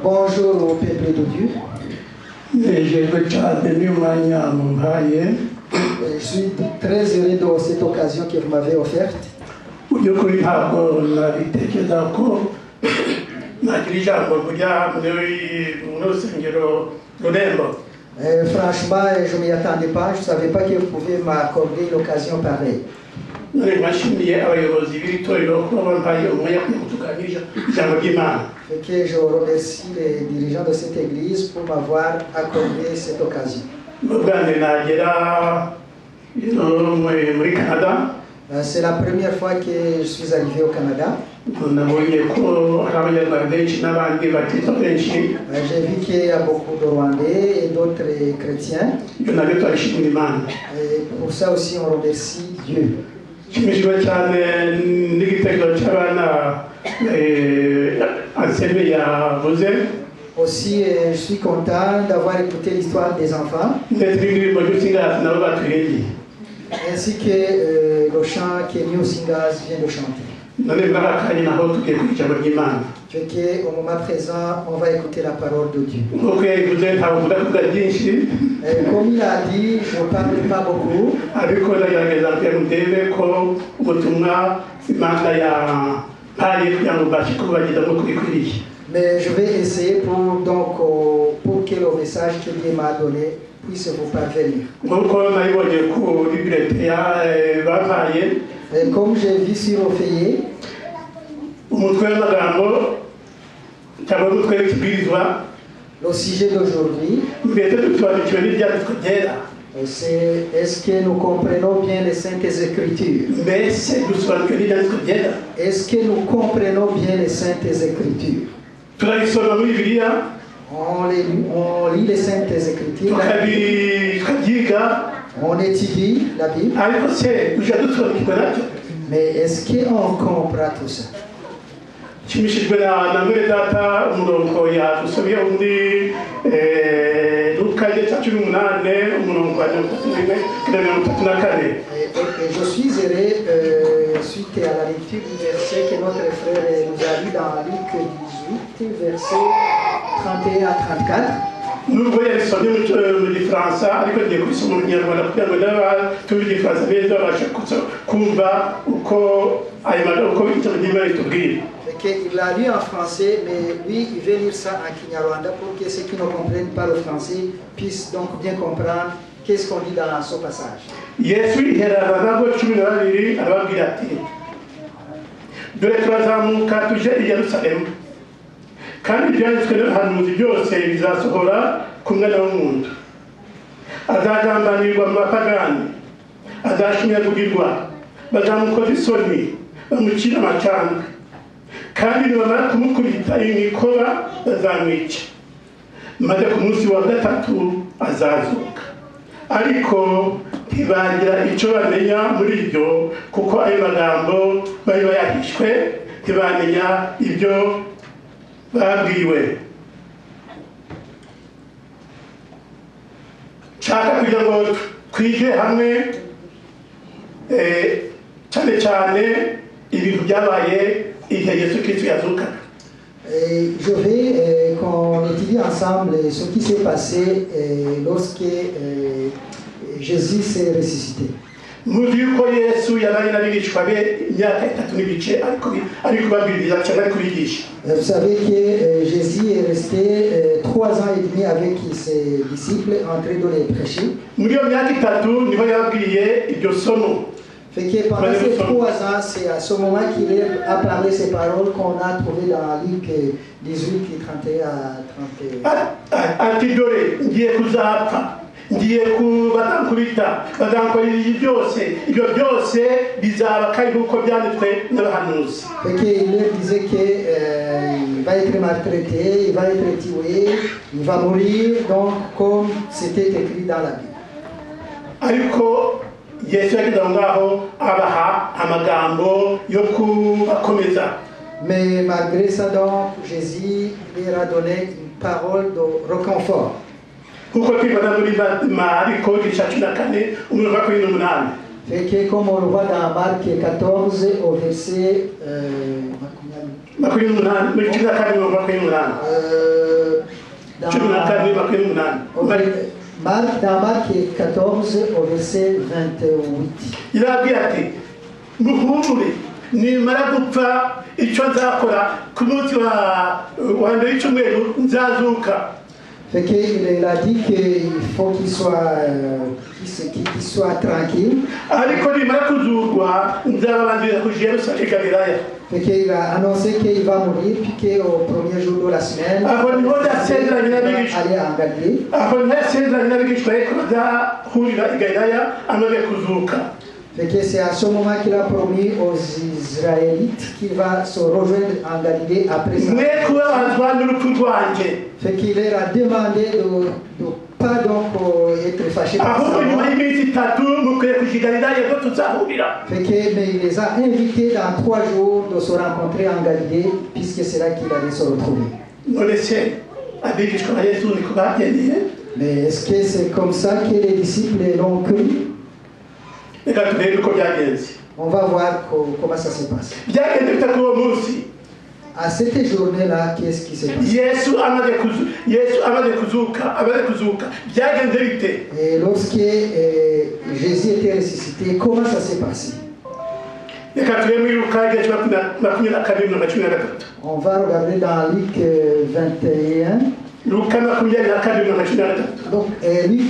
Bonjour au peuple de Dieu. Je suis très heureux de cette occasion que vous m'avez offerte. Franchement, je ne m'y attendais pas. Je ne savais pas que vous pouviez m'accorder une occasion pareille. Et que je remercie les dirigeants de cette église pour m'avoir accordé cette occasion. C'est la première fois que je suis arrivé au Canada. J'ai vu qu'il y a beaucoup de Rwandais et d'autres chrétiens. Et pour ça aussi, on remercie Dieu. Aussi, je suis content d'avoir écouté l'histoire des enfants, ainsi que le chant que New Singers vient de chanter. Fait qu'au moment présent, on va écouter la parole de Dieu. Comme il a dit, je ne parle pas beaucoup. Mais je vais essayer pour que le message que Dieu m'a donné puisse vous parvenir. Et comme j'ai vu sur le feuillet, le sujet d'aujourd'hui, c'est est-ce que nous comprenons bien les Saintes Écritures? Est-ce que nous comprenons bien les Saintes Écritures? On lit les Saintes Écritures, on étudie la Bible, mais est-ce qu'on comprend tout ça? Je suis heureux suite à la lecture du verset que notre frère nous a lu dans Luc 18, verset 31 à 34. Il l'a lu en français, mais lui, il veut lire ça en Kinyarwanda pour que ceux qui ne comprennent pas le français puissent donc bien comprendre qu'est-ce qu'on dit dans ce passage. kandi ibyanditswe n'abahanuzi byose bizasohora ku mwana w'umuntu. Azagambanirwa mu bapagani, azashinyagurirwa, bazamukoza isoni, bamucira amacanga, kandi nibamara kumukubita imikoba bazamwica, maze ku munsi wa gatatu azazuka. Ariko ntibagira icyo bamenya muri ibyo, kuko ayo magambo bari bayahishwe, ntibamenya ibyo babwiwe. Nshaka kugira ngo twige hamwe cyane cyane ibintu byabaye igihe Yesu Kristo yazukaga. Je vais qu'on étudie ensemble ce qui s'est passé lorsque Jésus s'est ressuscité. Vous savez que Jésus est resté 3 ans et demi avec ses disciples en train de les prêcher. Fait que pendant ces 3 ans, c'est à ce moment qu'il a parlé ces paroles qu'on a trouvées dans Luc 18, 31 à 31. Ngiye kubatankurita batankorera byose ibyo byose bizaba kandi uko byanditswe n'abahanuzi. Il leur disait que il va être maltraité, il va être tué, il va mourir, donc comme c'était écrit dans la Bible. ariko Yesu yageze aho ngaho abaha amagambo yo kubakomeza. Mais malgré ça, donc, Jésus leur a donné une parole de réconfort. Kuko twibona muri Mariko igice cya 14 umurongo wa 18. Fait que comme on le voit dans Marc 14 au verset dans Marc 14 au verset 28. Il a dit muhumure nimara gupfa icyo nzakora ku munsi wa mbere w'icyumweru nzazuka. Fait qu'il a dit qu'il faut qu'il soit tranquille. Fait qu'il a annoncé qu'il va mourir, puis qu'au premier jour de la semaine, il va aller en Galilée. Fait que c'est à ce moment qu'il a promis aux Israélites qu'il va se rejoindre en Galilée après ça. Fait qu'il leur a demandé de pas donc être fâché par ça. Fait que, mais il les a invités dans 3 jours de se rencontrer en Galilée, puisque c'est là qu'il allait se retrouver. Mais est-ce que c'est comme ça que les disciples l'ont cru? On va voir comment ça se passe. À cette journée-là, qu'est-ce qui s'est passé? Et lorsque Jésus était ressuscité, comment ça s'est passé? On va regarder dans Luc 21. Donc, Luc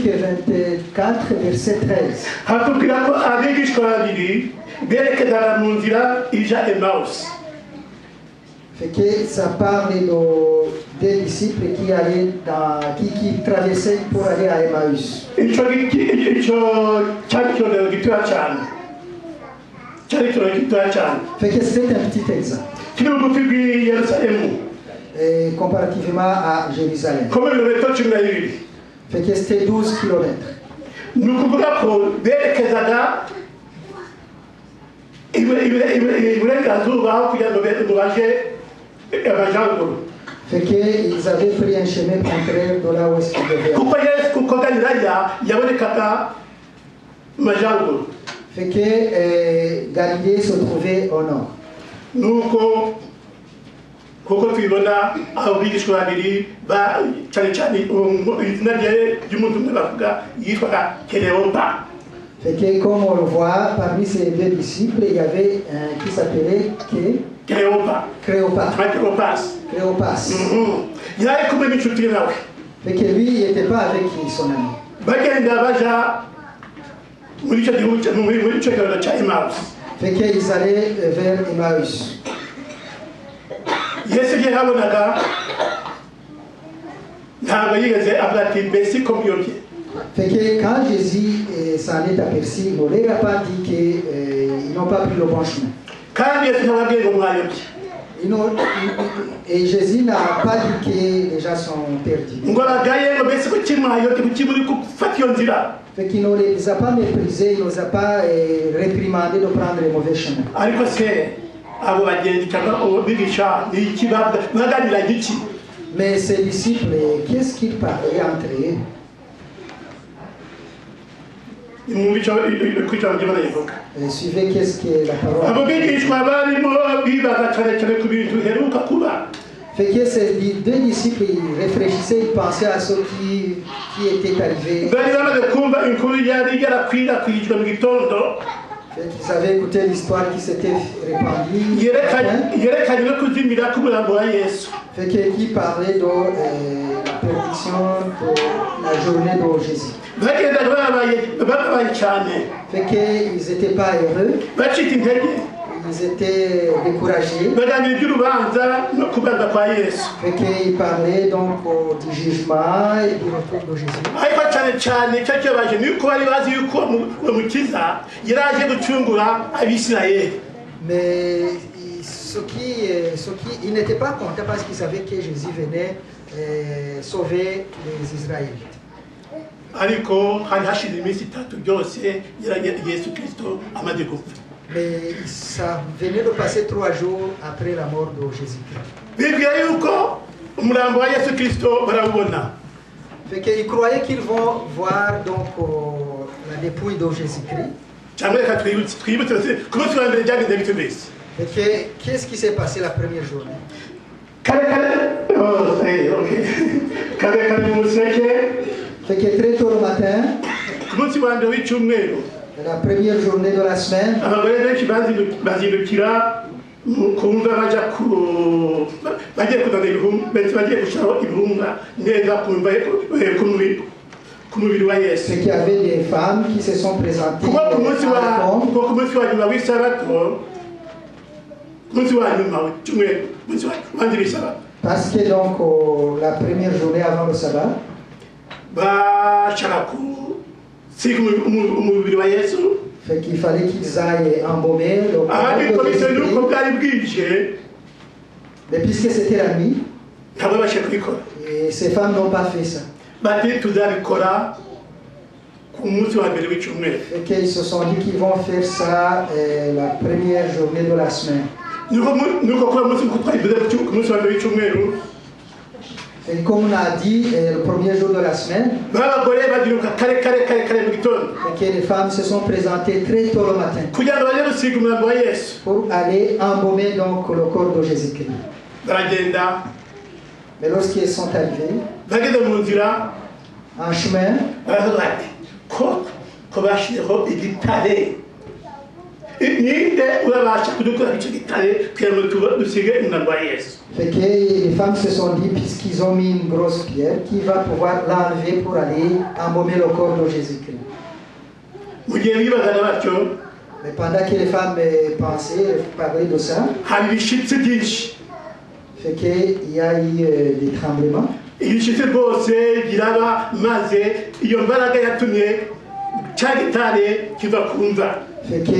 24, verset 13. Fait que ça parle des disciples qui traversaient pour aller à Emmaüs. Fait que c'est un petit exemple. Et comparativement à Jérusalem. Fait que c'était 12 kilomètres. Fait qu'ils avaient pris un chemin contraire de là où est-ce qu'ils devaient aller. Fait que Galilée se trouvait au nord. Kuko twibona abigishwa babiri ba cyane cyane izina ry'umuntu umwe bavuga yitwaga Cléopas. Fait que comme on le voit parmi ces 2 disciples, il y avait un qui s'appelait Cléopas. Il a écouté une chute là. Fait que lui il n'était pas avec son ami. Bagenda baja muri cyo Emmaüs. Fait qu'ils allaient vers Emmaüs. Yesu yabonaga ntabwo yigeze avuga ati mbese ko muyobye. Fait que quand Jésus s'en est aperçu, il ne leur a pas dit qu'ils n'ont pas pris le bon chemin. Et Jésus n'a pas dit que les gens sont perdus. Fait qu'il ne les a pas méprisés, il ne les a pas réprimandés de prendre les mauvais chemins. Mais ces disciples, qu'est-ce qu'ils parlaient entre eux? Suivez qu'est-ce que la parole. Fait que ces 2 disciples ils réfléchissaient, ils pensaient à ce qui était arrivé. Ils avaient écouté l'histoire qui s'était répandue. Fait qu'il parlait de la prédiction de la journée de Jésus. Fait qu'ils n'étaient pas heureux. Ils étaient découragés. Fait qu'ils parlaient donc du jugement et du retour de Jésus. Mais ils n'étaient pas contents parce qu'ils savaient que Jésus venait sauver les Israélites. ariko hari hashize iminsi 3 byose Yesu Kristo amaze gupfa. Mais ça venait de passer 3 jours après la mort de Jésus-Christ. Bibwira yuko umurambo wa Yesu Kristo barawubona. Fait qu'ils croyaient qu'ils vont voir donc la dépouille de Jésus-Christ. Cyangwa reka twibutse ku munsi wa mbere byagenze bite mbese. Qu'est-ce qui s'est passé la première journée? Kare museke. Fait que très tôt le matin, Ku munsi wa mbere w'icyumweru la première journée de la semaine, abagore benshi bazindukira kumva bagiye kuzana ibihumbi benshi bagiye gushiraho ibihumba neza kumva ku mubiri wa Yesu. c'est qu'il y avait des femmes qui se sont présentées Kuko ku munsi à la tombe. nyuma w'isabato, ku munsi wa nyuma w'icyumweru, ku munsi wanzira isabato, Parce que donc la première journée avant le sabbat, bashaka kusiga umubiri wa Yesu. fait qu'il fallait qu'ils aillent embaumer le corps Ahandi ko de bise nuko Jésus-Christ. bwari bwije, Mais puisque c'était la nuit, ntabwo babashe kubikora. et ces femmes n'ont pas fait ça. Bati tuzabikora ku munsi wa mbere w'icyumweru. Et qu'ils se sont dit qu'ils vont faire ça la première journée de la semaine. Nuko kuba munsi kuko twabivuze ku munsi wa mbere w'icyumweru, Et comme on a dit, le premier jour de la semaine, babagore bagiruka kare mu gitondo et que les femmes se sont présentées très tôt le matin kugira ngo bajye gusiga umurambo wa Yesu. pour aller embaumer donc le corps de Jésus-Christ. Baragenda Mais lorsqu'ils sont arrivés, bageze mu nzira en chemin, baravuga bati ko bashyizeho igitare, ninde urabasha kudukora icyo gitare kugira ngo dusige umurambo wa Yesu. fait que les femmes se sont dit, puisqu'ils ont mis une grosse pierre, qui va pouvoir l'enlever pour aller embaumer le corps de Jésus-Christ. Mu gihe bibazaga batyo, Mais pendant que les femmes pensaient, parlaient de ça, hari ibishitsi byinshi. fait qu'il y a eu des tremblements. Ibishitsi rwose biraba maze iyo mbaraga yatumye cya gitare kiva ku mva. Fait que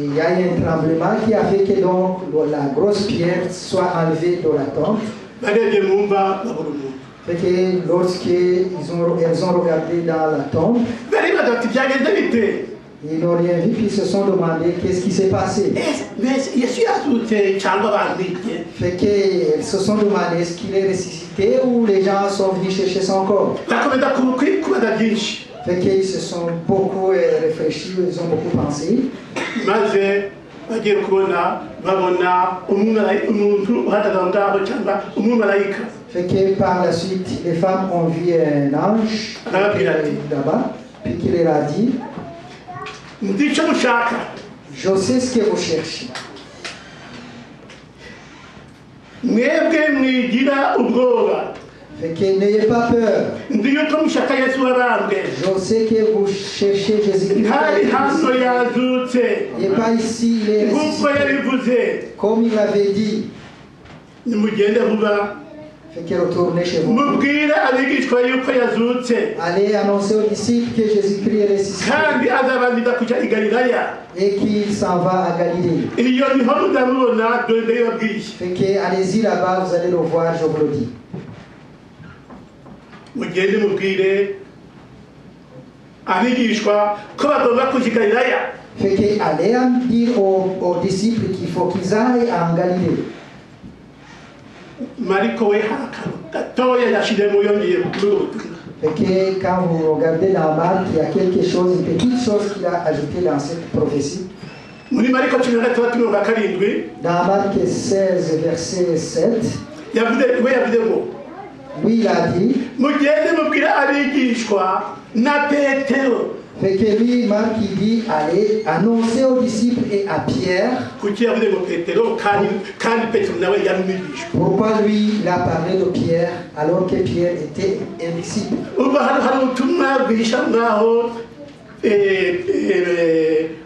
il y a eu un tremblement qui a fait que donc la grosse pierre soit enlevée de la tombe. Barebye mu mva babura umuntu. Fait que elles ont regardé dans la tombe, Baribaza bati byagenze bite? ils n'ont rien vu, puis ils se sont demandé qu'est-ce qui s'est passé. Mbese Yesu yazutse cyangwa bamwibye? Fait qu'elles se sont demandé est-ce qu'il est ressuscité ou les gens sont venus chercher son corps. Bakomeza kubaza byinshi. Fait qu'ils se sont beaucoup réfléchis, ils ont beaucoup pensé. Maze bagiye kubona babona umuntu uhagaze aho ngaho cyangwa umumarayika. Fait que par la suite, les femmes ont vu un ange là-bas, puis qui leur a dit, Ndi icyo mushaka. je sais ce que vous cherchez. Mwebwe mwigira ubwoba. Fait que n'ayez pas peur. Ndi yuko mushaka Yesu wabambwe. Je sais que vous cherchez Jésus-Christ. Ntari hano yazutse. Il n'est pas ici, il est Nk'uko ressuscité. yabivuze. Comme il avait dit. Nimugende vuba. Fait que retournez chez vous. Mubwire abigishwa yuko yazutse. Allez annoncer aux disciples que Jésus-Christ est ressuscité Kandi azabanza kujya i Galilaya. et qu'il s'en va à Galilée. Iyo niho muzamubona dore ndabibabwiye. Fait que allez-y là-bas, vous allez le voir, je vous le dis. Mugende mubwire abigishwa ko bagomba kujya i Galilaya. Fait que allez dire aux disciples qu'il faut qu'ils aillent en Galilée. Mariko we hari akantu gatoya yashizemo yongeye kuri ubu butumwa. Fait que quand vous regardez dans Marc, il y a quelque chose, une petite chose qu'il a ajouté dans cette prophétie. Muri Mariko 16:7 Dans Marc 16, verset 7, yavuze ngo lui il a dit, mugende mubwire abigishwa na Petero. fait que lui, Marc, il dit, allez annoncer aux disciples et à Pierre. Kuki yavuze ngo Petero kandi Petero nawe yari umwigishwa. Pourquoi lui, il a parlé de Pierre alors que Pierre était un disciple? Ubu hari ubutumwa bwihisha ngaho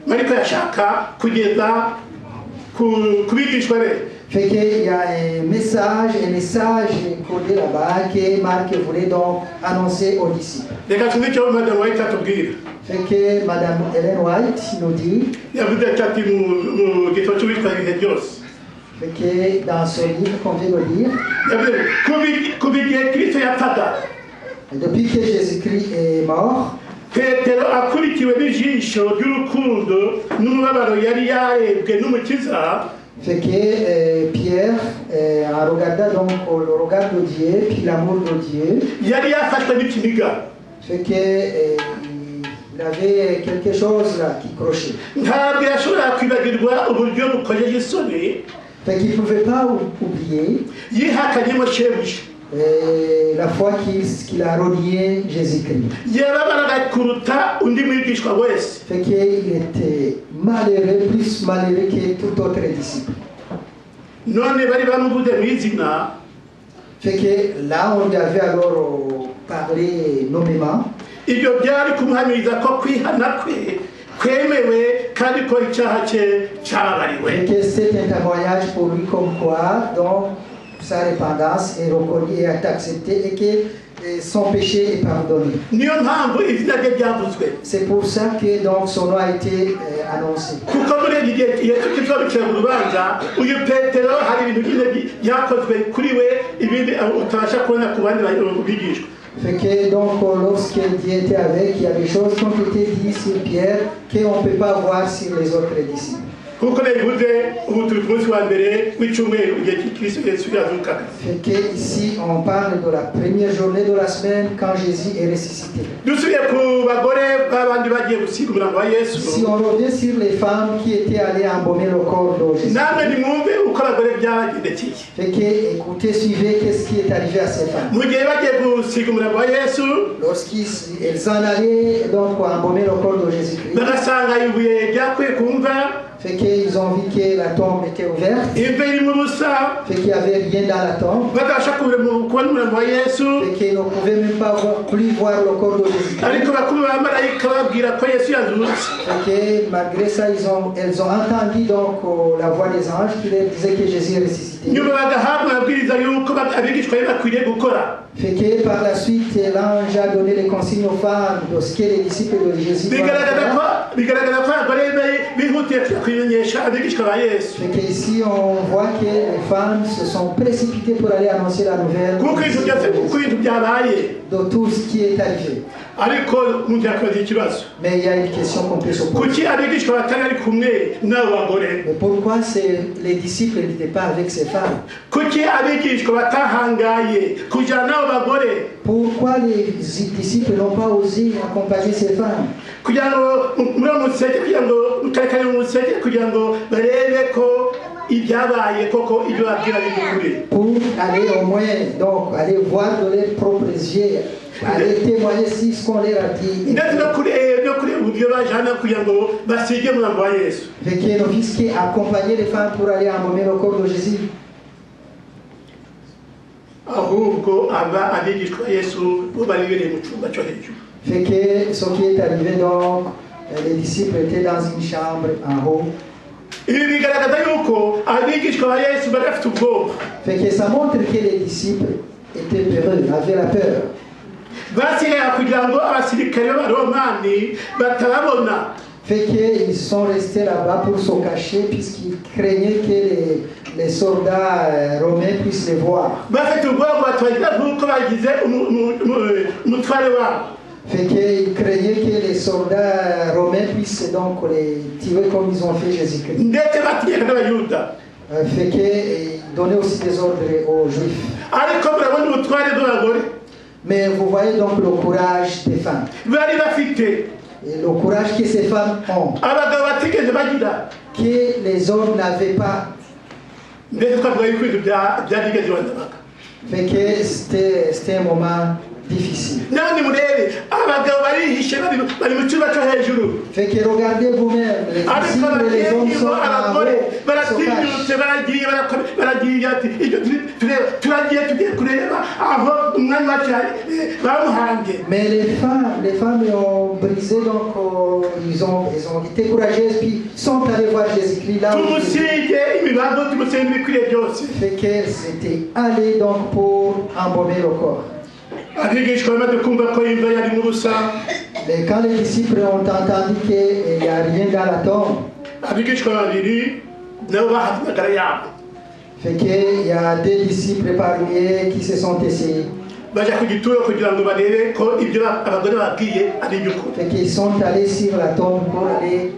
Mariko yashaka kugeza ku bigishwa be. Fait qu'il y a un message codé là-bas que Marc voulait donc annoncer aux disciples. Reka tuzi icyo Madame White atubwira. Fait que Madame Ellen White nous dit, Yavuze ati mu gitabo cy'uwitwa ibihe byose. fait que dans ce livre qu'on vient de lire, Yavuze ku bigihe Kristo yapfaga Et depuis que Jésus-Christ est mort, petero akurikiwe n'ijisho ry'urukundo n'umubabaro yari yarebwe n'umukiza, fait que Pierre, en regardant donc le regard de Dieu, puis l'amour de Dieu, yari yafashwe n'ikiniga. fait que il avait quelque chose là qui crochait. Ntabwo yashobora kwibagirwa uburyo bukojeje isoni Fait qu'il ne pouvait pas oublier yihakanyemo shebuja. la fois qu'il a renié Jésus-Christ. Yarabaraga kuruta undi mwigishwa wese. Fait qu'il était malheureux, plus malheureux que tout autre disciple. None bari bamuvuze mu izina, Fait que là, on lui avait alors parlé nommément. ibyo byari kumuhamiriza ko kwihana kwe kwemewe kandi ko icyaha cye cyababariwe. Et que c'est un témoignage pour lui comme quoi, donc, sa repentance est reconnue et est acceptée et que son péché est pardonné. Niyo mpamvu izina rye ryavuzwe. C'est pour ça que donc son nom a été annoncé. Kuko muri iki gihe Yesu kizobikira mu rubanza, uyu Petero hari ibintu byinshi byakozwe kuri we, ibindi utabasha kubona ku bandi bigishwa. Fait que donc lorsque Dieu était avec, il y a des choses qui ont été dites sur Pierre qu'on ne peut pas voir sur les autres disciples. Kuko nabivuze ubu turi ku munsi wa mbere w'icyumweru igihe Kristo Yesu yazukaga. Fait que ici on parle de la première journée de la semaine quand Jésus est ressuscité. Dusubiye ku bagore babandi bagiye gusiga umurambo wa Yesu, Si on revient sur les femmes qui étaient allées embaumer le corps de Jésus, namwe nimwumve uko abagore byabagendekeye. fait que écoutez, suivez qu'est-ce qui est arrivé à ces femmes. Mu gihe bagiye gusiga umurambo wa Yesu, Lorsqu'elles en allaient donc embaumer le corps de Jésus-Christ, bagasanga ibuye ryakuye ku mva, fait qu'ils ont vu que la tombe était ouverte, imva irimo ubusa, fait qu'il n'y avait rien dans la tombe, batabasha kubona umurambo wa Yesu, fait qu'ils ne pouvaient même pas plus voir le corps de Jésus-Christ. ariko bakuru ba marayika babwira ko Yesu yazutse. Fait que malgré ça, elles ont entendu donc la voix des anges qui leur disait que Jésus est ressuscité. Nyuma bagahabwa amabwiriza y'uko abigishwa be bakwiriye gukora. Fait que par la suite, l'ange a donné les consignes aux femmes de ce que les disciples de Jésus doivent faire. bigaragara ko abagore bihutiye kumenyesha abigishwa ba Yesu. Fait que ici, on voit que les femmes se sont précipitées pour aller annoncer la nouvelle Kuko ibintu byabaye, de tout ce qui est arrivé. ariko umuntu yakoze ikibazo. Mais il y a une question qu'on peut se poser. Kuki abigishwa batari ari kumwe n'abo bagore? Mais pourquoi les disciples n'étaient pas avec ces femmes? Kuki abigishwa batahangaye kujyana n'abo bagore? Pourquoi les disciples n'ont pas osé accompagner ces femmes? Kugira ngo muri umuseke, kugira ngo mukarekane mu museke, kugira ngo barebe ko ibyabaye koko ibyo babwira biri. Pour aller au moins, donc, aller voir de leurs propres yeux, aller témoigner si ce qu'on leur a dit. Ndetse no kureba uburyo bajyana kugira ngo basige umurambo wa Yesu. Fait que nos fils qui accompagnaient les femmes pour aller embaumer le corps de Jésus. Ahubwo abigishwa Yesu bo bari bereye mu cyumba cyo hejuru. Fait que ce qui est arrivé donc, les disciples étaient dans une chambre en haut. Ibi bigaragaza yuko abigishwa ba Yesu bari bafite ubwoba. Fait que ça montre que les disciples étaient peureux, avaient la peur. Basigaye kugira ngo abasirikare b'abaromani batababona. Fait qu'ils sont restés là-bas pour se cacher puisqu'ils craignaient que les soldats romains puissent les voir. Bafite ubwoba batagira nk'uko bagize umutware wabo. Fait qu'ils craignaient que les soldats romains puissent donc les tuer comme ils ont fait Jésus-Christ. Ndetse bategeka n'abayuda. Fait qu'ils donnaient aussi des ordres aux Juifs. Ariko murabona ubutware bw'abagore. Mais vous voyez donc le courage des femmes. Bari bafite. Et le courage que ces femmes ont. Abagabo batigeze bagira. Que les hommes n'avaient pas. Ndetse twavuga yuko ibintu byarigeze bandabaga. Fait que c'était un moment difficile. Nani murebe abagabo barihishe bari mu cyumba cyo hejuru. Fait que regardez vous-même, les disciples et les hommes sont en haut, baratinyutse baragiye ati ibyo turagiye kureba aho umwami wacu bamuhange. Mais les femmes ont brisé, donc ils ont été courageuses, puis sont allées voir Jésus-Christ là où tumusige imibazo tumusenge ibikwiriye byose. Fait qu'elles étaient allées donc pour embaumer le corps. Abigishwa bamaze kumva ko imva yari mu busa. Mais quand les disciples ont entendu qu'il n'y a rien dans la tombe, abigishwa babiri nabo bahaze amagara yabo. fait qu'il y a deux disciples parmi eux qui se sont essayés. baja ku gituro kugira ngo barebe ko ibyo abagore babwiye ari iby'ukuri. Fait qu'ils sont allés sur la tombe pour aller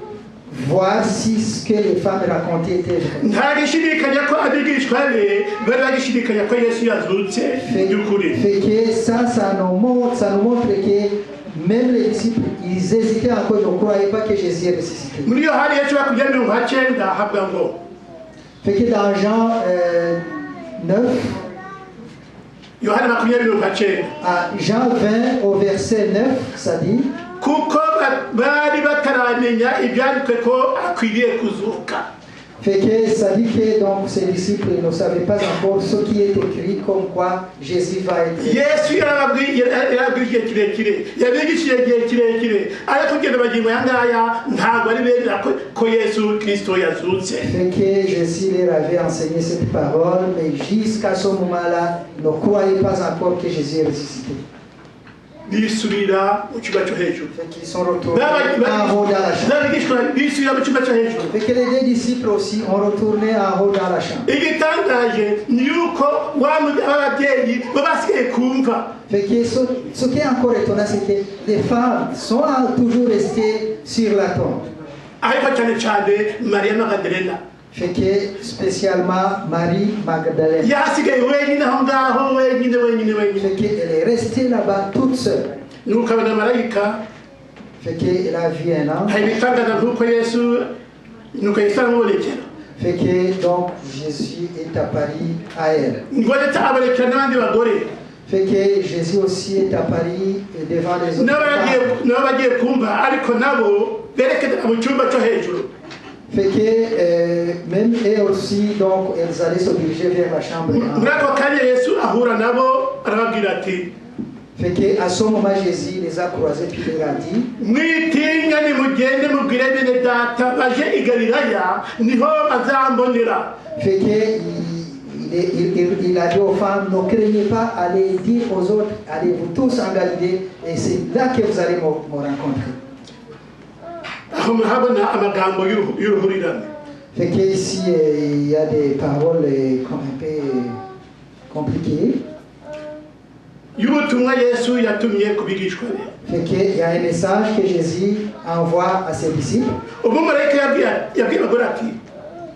voir si ce que les femmes racontaient était vrai. nta gishidikanya ko abigishwa be bari bagishidikanya ko Yesu yazutse by'ukuri. Fait que ça nous montre que même les disciples, ils hésitaient encore, ils ne croyaient pas que Jésus est ressuscité. muri Yohana Yesu bakujya mu hacenda habwa ngo Fait que dans Jean 9, Yohana makumyabiri mu hacenda à Jean 20 au verset 9, ça dit, kuko bari bataramenya ibyanditswe ko akwiriye kuzuka. fait que ça dit que donc ces disciples ne savaient pas encore ce qui est écrit comme quoi Jésus va être. Yesu yarabwiye igihe kirekire yabigishije igihe kirekire ariko kugenda bagingo yangaya ntabwo ari bemera ko Yesu Kristo yazutse. Fait que Jésus leur avait enseigné cette parole, mais jusqu'à ce moment-là, ils ne croyaient pas encore que Jésus est ressuscité. bisubira mu kigo cyo hejuru. Fait qu'ils sont retournés en haut dans la chambre. N'abigishwa bisubira mu kigo cyo hejuru. Fait que les deux disciples aussi ont retourné en haut dans la chambre. Igitangaje ni yuko ababyeyi babasigaye kumva. Fait que ce qui est encore étonnant, c'est que les femmes sont toujours restées sur la tombe. ariko cyane cyane Maria Magdalena Fait que spécialement Marie Magdalene. yasigaye wenyine aho ngaho wenyine. Fait qu'elle est restée là-bas toute seule. nuko abona marayika Fait qu'elle a vu un ange. hari ibitangaza nk'uko Yesu aramubonekera. Fait que donc Jésus est apparu à elle. ngo ndetse abonekera n'abandi bagore Fait que Jésus aussi est apparu devant les autres femmes. nabo bagiye kumva ariko nabo berekeza mu cyumba cyo hejuru. Fait que même elles aussi, donc elles allaient se diriger vers la chambre. muri ako kanya Yesu ahura nabo arababwira ati Fait que à ce moment Jésus les a croisés puis il leur a dit, mwitinya nimugende mubwire bene data baje i Galilaya niho bazambonera. fait que il a dit aux femmes, ne craignez pas, allez dire aux autres, allez-vous tous en Galilée et c'est là que vous allez me rencontrer. aho murahabona amagambo y'uruhurirane. Fait que ici il y a des paroles un peu compliquées. y'ubutumwa Yesu yatumye ku bigishwa be. Fait qu'il y a un message que Jésus envoie à ses disciples. umumarayika yabwiye abagore ati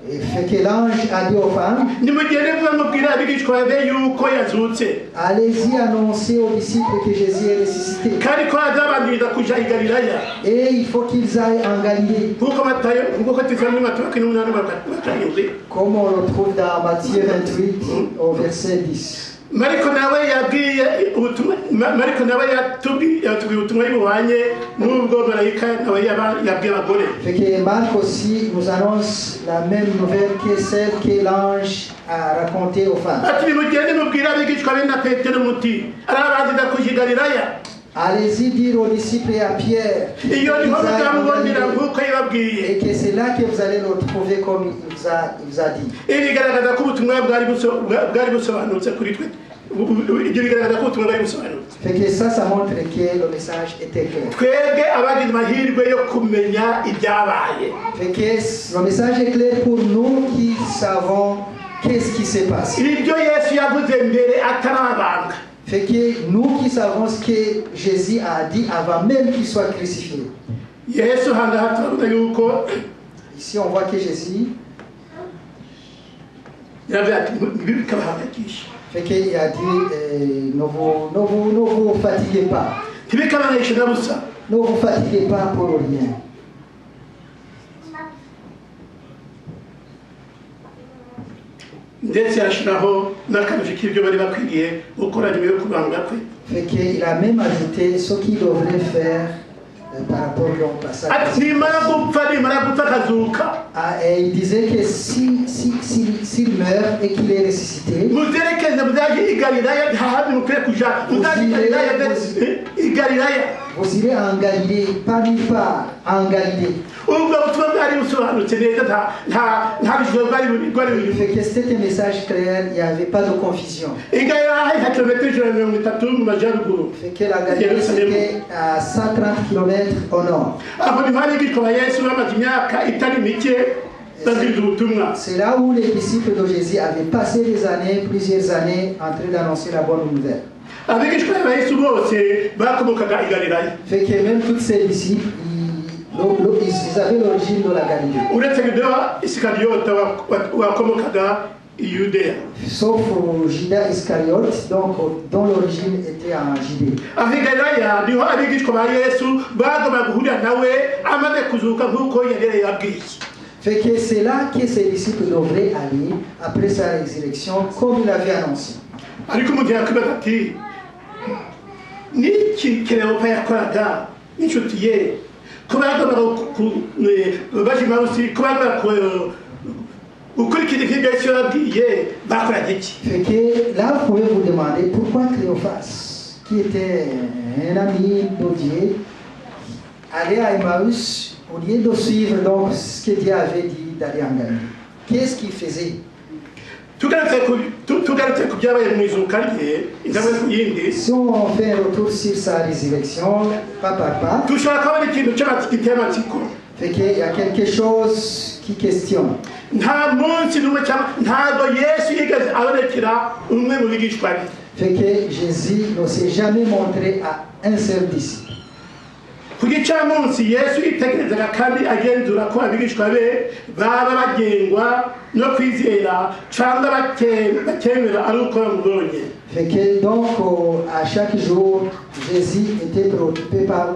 Fait que l'ange a dit aux femmes, nimugende vuba mubwire abigishwa be yuko yazutse allez-y annoncer aux disciples que Jésus est ressuscité. kandi ko azabanziriza kuja i Galilaya Et il faut qu'ils aillent en Galilée. nk'uko tuva muri Matayo 28:7. Comme on le trouve dans Matthieu 28 au verset 10. Mariko nawe yatubwiye ubutumwa buhwanye n'ubwo marayika nawe yabwiye abagore. Fait que Marc aussi nous annonce la même nouvelle que celle que l'ange a racontée aux femmes. ati nimugende mubwire abigishwa be na Petero muti arabanziriza kuja i Galilaya. Allez-y dire aux disciples et à Pierre iyo niho qu'ils aillent en muzamubonera Galilée. nk'uko yababwiye. Et que c'est là que vous allez le retrouver comme il vous a dit. Ibi bigaragaza ko ubutumwa bwari busobanutse kuri twe. Ibyo bigaragaza ko ubutumwa bwari busobanutse. Fait que ça montre que le message était clair. twebwe abagize amahirwe yo kumenya ibyabaye. Fait que le message est clair pour nous qui savons qu'est-ce qui s'est passé. ibyo Yesu yavuze mbere atarabambwa. Fait que nous qui savons ce que Jésus a dit avant même qu'il soit crucifié. Yesu hangaha turavuga yuko Ici on voit que Jésus yavuze ati ntibikabahangayikishe. fait qu'il a dit ne vous fatiguez pas. ntibikabahangayikishe na busa. Ne vous fatiguez pas pour rien. ndetse yashiraho n'akamije k'ibyo bari bakwiriye gukora nyuma yo kubambwa kwe. Fait qu'il a même ajouté ce qu'il devrait faire par rapport au passage. ati nimara gupfa akazuka. Et il disait que s'il meurt et qu'il est ressuscité, muzerekeze muzaje i Galilaya ntahandi mukwiye kuja. muzaje i Galilaya. vous irez en Galilée, pas nulle part, en Galilée. ubwo butumwa bwari busobanutse neza nta bijoro bwari buri. Fait que c'était un message clair, il n'y avait pas de confusion. i Galilaya hari kilometero 130 mu majyaruguru. Fait que la Galilée c'était à 130 km au nord. aho niho abigishwa ba Yesu bamaze imyaka itari mike babwiriza ubutumwa. C'est là où les disciples de Jésus avaient passé des années, plusieurs années, en train d'annoncer la bonne nouvelle. abigishwa ba Yesu bose bakomokaga i Galilaya. Fait que même tous ces disciples, ils avaient l'origine de la Galilée. Uretse Yuda Isikariota wakomokaga i Yudea. Sauf Judas Iscariote, donc dont l'origine était en Judée. Aho i Galilaya niho abigishwa ba Yesu bagomba guhurira nawe amaze kuzuka nk'uko yari yabwiye. Fait que c'est là que ses disciples devraient aller après sa résurrection, comme il avait annoncé. Ariko umuntu yakwibaza ati niki Kleopa yakoraga n'inshuti ye ko bagomba bajimawusi ko bagomba gukurikira ibyo Yesu yabwiye bakoraga iki? Fait que là vous pouvez vous demander pourquoi Cléophas, qui était un ami de Dieu, allait à Emmaüs au lieu de suivre donc ce que Dieu avait dit d'aller en Galilée. Qu'est-ce qu'il faisait? tugarutse ku byabaye mu izuka rye intambwe ku yindi. Si on fait un retour sur sa résurrection, pas par pas, dushobora kubona ikintu giteye amatsiko. fait qu'il y a quelque chose qui questionne. Nta munsi n'umwe cyangwa ntabwo Yesu yigeze abonekera umwe mu bigishwa be. Fait que Jésus ne s'est jamais montré à un seul disciple. Ku gicamunsi Yesu yitegerezaga kandi agenzura ko abigishwa be baba bagengwa no kwizera cyangwa bakemera ari uko bamubonye. Fait que donc à chaque jour, Jésus était préoccupé par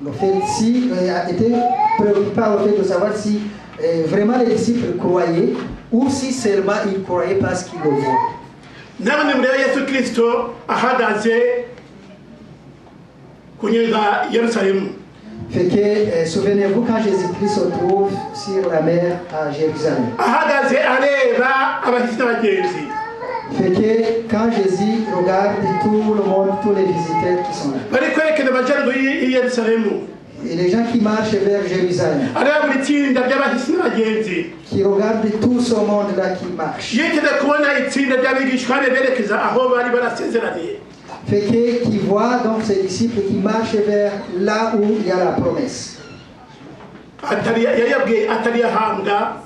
le fait de savoir si vraiment les disciples croyaient ou si seulement ils croyaient parce qu'ils le voient. Nabone muri Yesu Kristo ahagaze kunyeza Yerusalemu. Fait que souvenez-vous quand Jésus-Christ se trouve sur la mer à Jérusalem. Ahagaze areba abahisi n'abagenzi. Fait que quand Jésus regarde tout le monde, tous les visiteurs qui sont là. Bari kwerekeza amajyaruguru y'i Yerusalemu. Et les gens qui marchent vers Jérusalem, Areba buri tsinda ry'abahisi n'abagenzi. qui regardent tout ce monde-là qui marche. Yigeze kubona itsinda ry'abigishwa be berekeza aho bari barasezeraniye. Fait qu'il voit donc ses disciples qui marchent vers là où il y a la promesse. Yayabwiye atari yahambwa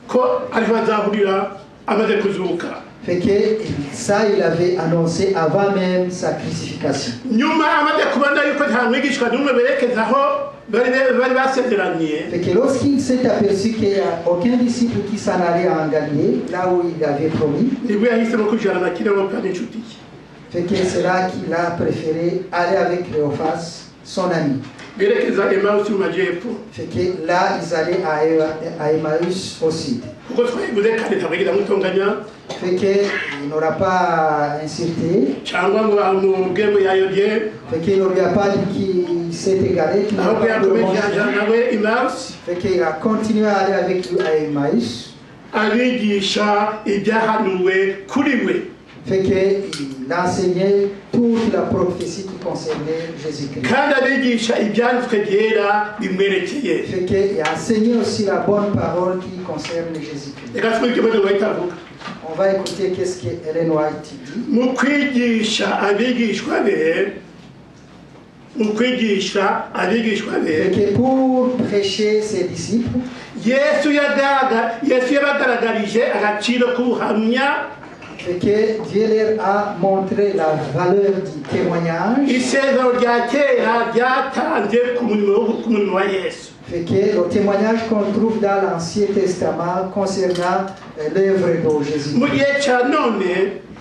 ko ariho azahurira amaze kuzuka. Fait que ça, il avait annoncé avant même sa crucifixion. Nyuma amaze kubona yuko nta mwigishwa n'umwe berekeza aho bari basezeraniye. Fait que lorsqu'il s'est aperçu qu'il n'y a aucun disciple qui s'en allait en Galilée, là où il avait promis, nibwo yahisemo kujyana na Kleopa n'inshuti ye. fait que c'est là qu'il a préféré aller avec Cléophas, son ami. Berekeza Emausi mu majyepfo. Fait que là, ils allaient à Emmaüs au sud. Kuko twabivuze kandi ntabwo mutonganya. Fait qu'il n'aura pas insulté. Cyangwa ngo amubwe ngo yayobye. Fait qu'il ne lui a pas dit qu'il s'est égaré, qu'il n'a Ahubwo pas yakomeje demandé. ajyana nawe Emausi. Fait qu'il a continué à aller avec lui à Emmaüs. Abigisha ibyahanuwe kuri we. Fait qu'il enseignait toute la prophétie qui concernait Jésus-Christ. Kandi abigisha ibyanditswe byera bimwerekeye. Fait qu'il a enseigné aussi la bonne parole qui concerne Jésus-Christ. Reka twumve icyo Ellen White avuga. On va écouter qu'est-ce que Ellen White dit. Mu kwigisha abigishwa be Fait que pour prêcher ses disciples, Yesu yabagaragarije agaciro k'ubuhamya. fait que Dieu leur a montré la valeur du témoignage. Isezerano rya kera ryatanze ku murimo wa Yesu. Fait que le témoignage qu'on trouve dans l'Ancien Testament concernant l'œuvre de Jésus. Mu gihe cya none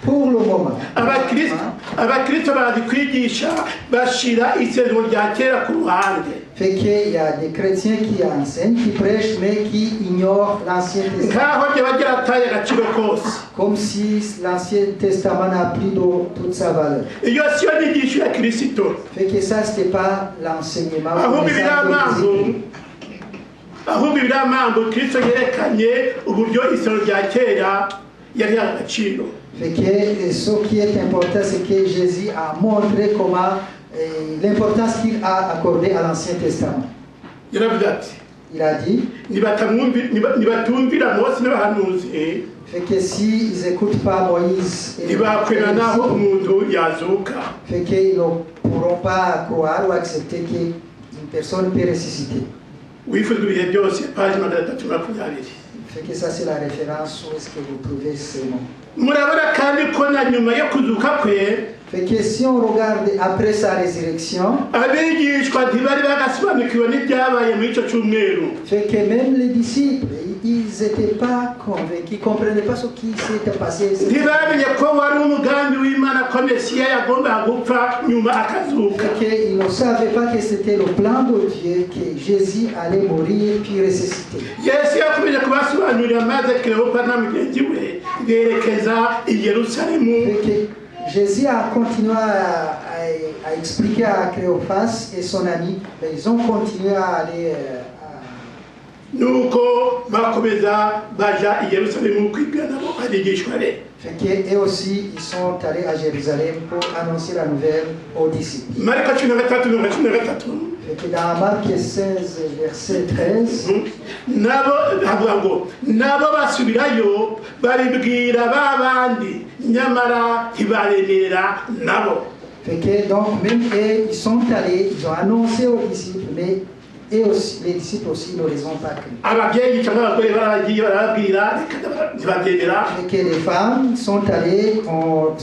Pour le moment, abakristo bazi kwigisha bashira isezerano rya kera ku ruhande. fait qu'il y a des chrétiens qui enseignent, qui prêchent, mais qui ignorent l'Ancien Testament. Nkaho ryaba ryarataye agaciro kose. Comme si l'Ancien Testament n'a plus de toute sa valeur. Iyo siyo nyigisho ya Kristo. Fait que ça, ce n'était pas l'enseignement. Ahubwo le message de Jésus. ahubwo ibiramambo Kristo yerekanye uburyo isezerano rya kera yari agaciro. Fait que ce qui est important, c'est que Jésus a montré comment l'importance qu'il a accordée à l'Ancien Testament. Yaravuze ati Il a dit, nibatumvira Mose n'abahanuzi fait que s'ils n'écoutent pas Moïse et ntibakwemera naho umuntu yazuka. fait qu'ils ne pourront pas croire ou accepter qu'une personne peut ressusciter. Wifuza ibihe byose paji 320. Fait que ça, c'est la référence où est-ce que vous trouvez ce mot. Murabona kandi ko na nyuma yo kuzuka kwe Fait que si on regarde après sa résurrection, abigishwa ntibari bagasobanukiwe n'ibyabaye muri icyo cyumweru. fait que même les disciples, ils n'étaient pas convaincus, ils ne comprenaient pas ce qui s'était passé. ntibamenye ko wari umugambi w'Imana ko Mesiya yagombaga gupfa nyuma akazuka. Fait qu'ils ne savaient pas que c'était le plan de Dieu, que Jésus allait mourir puis ressusciter. Yesu yakomeje kubasobanurira maze Kleopa na mugenzi we berekeza i Yerusalemu. Fait que Jésus a continué à expliquer à Cléophas et son ami, mais ils ont continué à aller nuko bakomeza baja i Yerusalemu kwibwira nabo abigishwa be. fait qu'eux aussi, ils sont allés à Jérusalem pour annoncer la nouvelle aux disciples. Mariko 13:13 Fait que dans Marc 16, verset 13, nabo avuga ngo nabo basubirayo babibwira babandi nyamara ntibaremera nabo. fait que donc même eux, ils sont allés, ils ont annoncé aux disciples, mais eux aussi, les disciples aussi ne les ont pas cru. Ababyeyi cyangwa abagore baragiye barabwira ntibabyemera. Fait que les femmes sont allées, ont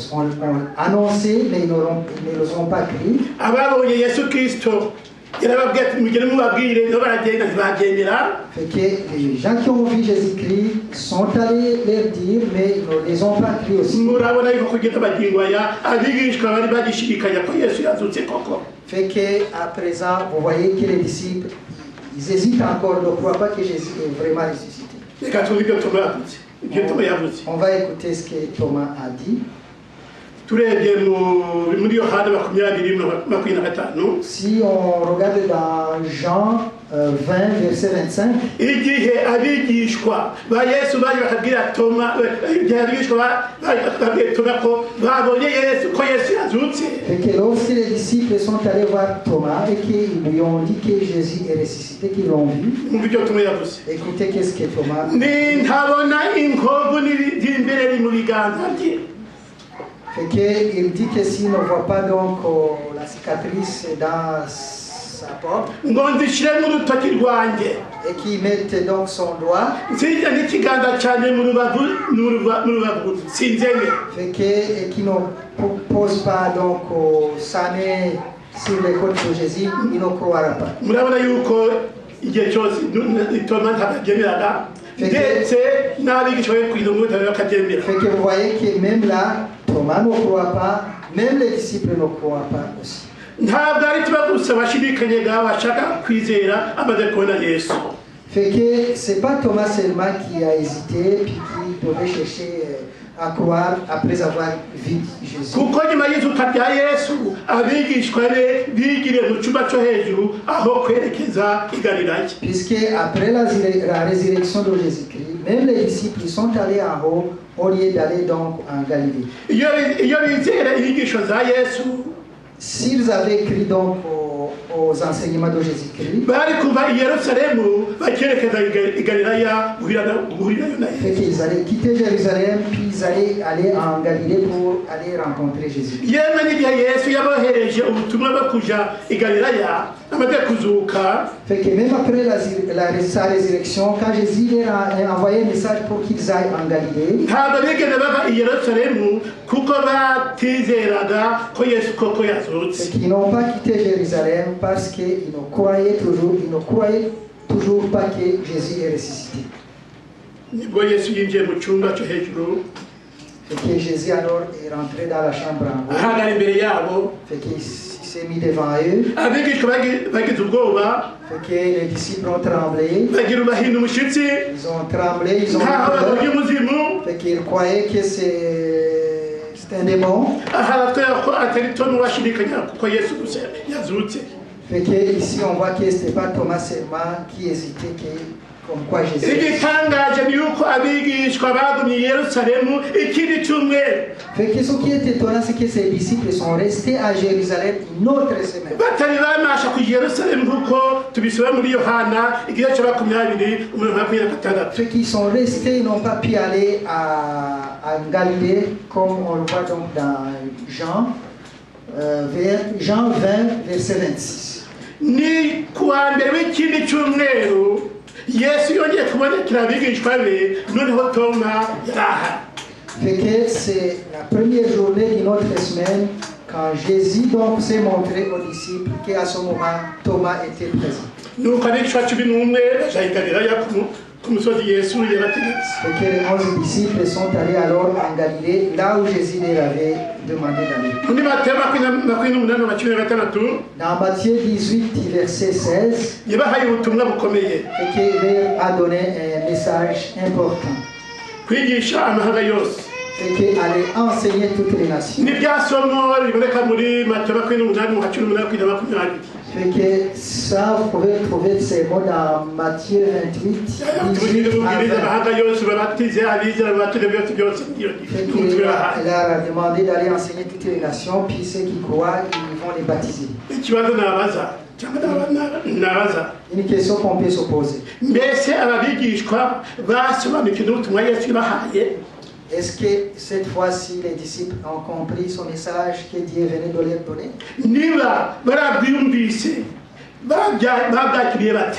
annoncé, mais ils ne les ont pas cru. Ababonye Yesu Kristo yarababwiye ati mugire mubabwire nabo baragenda ntibabyemera. Fait que les gens qui ont vu Jésus-Christ sont allés leur dire, mais ils ne les ont pas cru aussi. Murabona yuko kugeza magingo aya abigishwa bari bagishidikanya ko Yesu yazutse koko. Fait qu'à présent, vous voyez que les disciples, ils hésitent encore, ne croient pas que Jésus est vraiment ressuscité. Reka tuvuge ibyo Toma yavuze. Ibyo Toma yavuze. On va écouter ce que Thomas a dit. Turebye muri Yohana 20:25. Si on regarde dans Jean 20, verset 25, igihe abigishwa ba Yesu bari bakabwira Toma igihe abigishwa bakabwira Toma ko babonye Yesu ko Yesu yazutse. et que lorsque les disciples sont allés voir Thomas et qu'ils lui ont dit que Jésus est ressuscité, qu'ils l'ont vu, Mu byo Toma yavuze. écoutez qu'est-ce que Thomas Ni ntabona inkovu n'imbere mu biganza bye. fait qu'il dit que s'il ne voit pas donc la cicatrice dans sa porte ngo nzishyire n'urutoki rwanjye et qu'il mette donc son doigt, nzijya n'ikiganza cyane mu rubavu sinzeme. fait que, et qu'il ne pose pas donc sa main sur les côtes de Jésus, il ne croira pas. Murabona yuko igihe cyose Toma ntabyemeraga ndetse n'abigishwa be ku idongo bakabyemera. Fait que vous voyez que même là, Thomas ne croit pas, même les disciples ne croient pas aussi. Ntabwo ari tuba gusa bashidikanyaga bashaka kwizera amaze kubona Yesu. Fait que c'est pas Thomas seulement qui a hésité puis qui devait chercher à croire après avoir vu Jésus. Kuko nyuma y'izuka rya Yesu abigishwa be bigiriye mu cyumba cyo hejuru aho kwerekeza i Galilaya. Puisque après la résurrection de Jésus-Christ, même les disciples ils sont allés en haut au lieu d'aller donc en Galilée. Iyo bizera inyigisho za Yesu S'ils avaient cru donc aux enseignements de Jésus-Christ, bari kuva i Yerusalemu bakerekeza i Galilaya guhurirayo na fait Yesu. qu'ils allaient quitter Jérusalem puis ils allaient aller en Galilée pour aller rencontrer Jésus. Yemwe n'igihe Yesu yabohereje ubutumwa bwo kuja i Galilaya amaze kuzuka. Fait que même après sa résurrection, quand Jésus leur a envoyé un message pour qu'ils aillent en Galilée, Ntabwo bigeze bava i Yerusalemu kuko batizeraga ko Yesu koko yazutse. c'est qu'ils n'ont pas quitté Jérusalem parce qu'ils ne croyaient toujours pas que Jésus est ressuscité. Nibwo Yesu yinjiye mu cyumba cyo hejuru Fait que Jésus alors est rentré dans la chambre en haut. ahagara imbere yabo. Fait qu'il s'est mis devant eux. Abigishwa bagize ubwoba Fait que les disciples ont tremblé. bagira bahinda umushyitsi Ils ont tremblé, ils ont nkaho eu babonye peur. umuzimu. Fait qu'ils croyaient que c'est un démon. Aha baratwereka ko atari Toma washidikanya kuko Yesu gusa yazutse. Fait que ici on voit que c'était pas Thomas seulement qui hésitait comme quoi Jésus. Igitangaje ni yuko abigishwa bagumye i Yerusalemu ikindi cyumweru Fait que ce qui est étonnant, c'est que ses disciples sont restés à Jérusalem une autre semaine. batari bamasha ku Yerusalemu kuko tubisaba muri Yohana igihe cya 20:26. Ceux qui sont restés n'ont pas pu aller à Galilée, comme on le voit donc dans Jean 20, verset 26. Ni kuwa mbere w'ikindi cyumweru Yesu yongeye kubonekera abigishwa be noneho Toma yari ahari. Fait que c'est la première journée d'une autre semaine quand Jésus donc s'est montré aux disciples qu'à ce moment Thomas était présent. nuko abigishwa cumi n'umwe baja i galilaya ku musozi yesu yabategetse. Et que les 11 disciples sont allés alors en Galilée, là où Jésus leur avait demandé d'aller. muri Mateyo 28:6 Dans Matthieu 18, verset 16, yabahaye ubutumwa bukomeye et qu'il leur a donné un message important, kwigisha amahanga yose. et qu'il allait enseigner toutes les nations. ni rya somo riboneka muri Mateyo 28:18-20. Fait que ça, vous pouvez trouver ces mots dans Matthieu 28, 18 à 20. amahanga yose babatize abizera babatire byose Fait qu'il leur a demandé d'aller enseigner toutes les nations, puis ceux qui croient, ils vont les baptiser. ikibazo nabaza cyangwa nabaza Une question qu'on peut se poser. mbese ababigishwa basobanukiwe n'ubutumwa Yesu yabahaye. Est-ce que cette fois-ci, les disciples ont compris son message que Dieu venait de leur donner? niba barabwiyumvise babwakiriye bate?